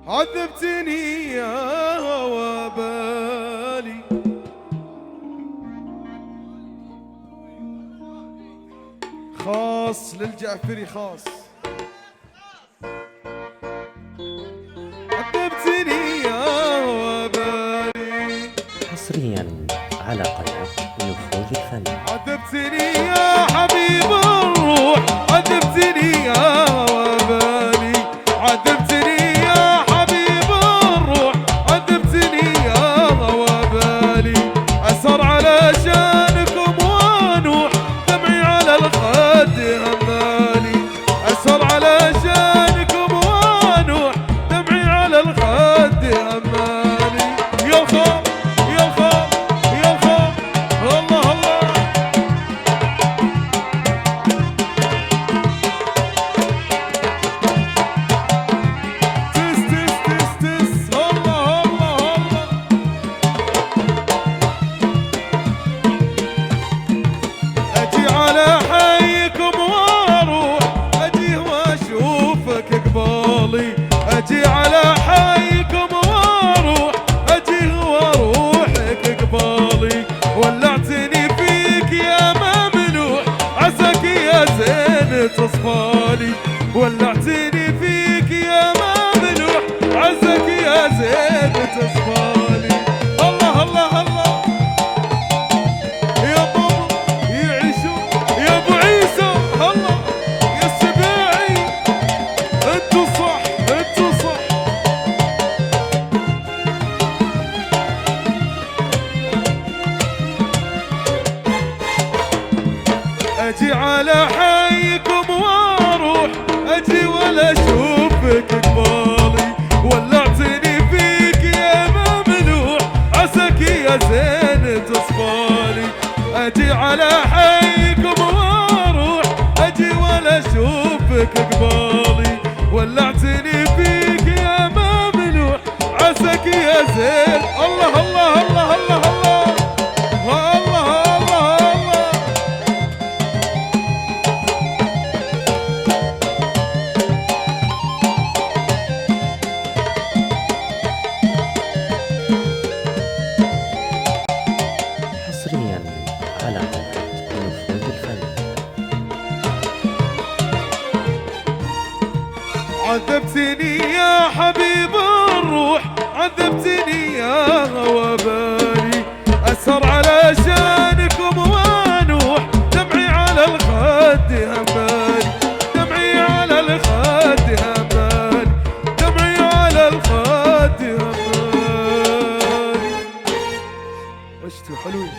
عذبتني يا وبالي. خاص للجعفري خاص. عذبتني يا وبالي. حصريا على قناة نفوذ الفن. عذبتني يا حبيب الروح، عذبتني يا وبالي. عذبتني يا حبيب الروح، عذبتني يا وبالي. أسر على شانكم ونوح، دمعي على الخد همالي. أسر على شانكم ونوح، دمعي على الخد همالي. يا الخوف يا الخوف يا الخوف، الله الله. تس تس تس تس، الله الله الله. أجي على حيكم واروح، أجي واشوفك قبالي. أجي على حيكم واروح، أجي واروحك قبالي. ولعتني فيك يا مملوح، عساك يا زين تصفالي. ولعتني فيك يا مملوح، عساك يا زين تصفالي. الله الله الله. يا بابا يعيشوا يا ابو عيسى، الله يا السباعي. انتو صح انتو صح. اجي على حيكم واروح، اجي ولا اشوفك قبالي. ولعتني فيك يا مملوح، عساك يا زين تصفالي. اجي على حيكم واروح، اجي ولا اشوفك قبالي. ولعتني فيك يا مملوح، عساك يا زين. الله الله الله الله الله الله الله الله. حصريا على قناة نفوذ الفن. عذبتني يا حبيب الروح، عذبتني يا وبالي. أسهر على شانكم ونوح، دمعي على الخد همالي. دمعي على الخد همالي. دمعي على الخد همالي. عشتوا حلوين.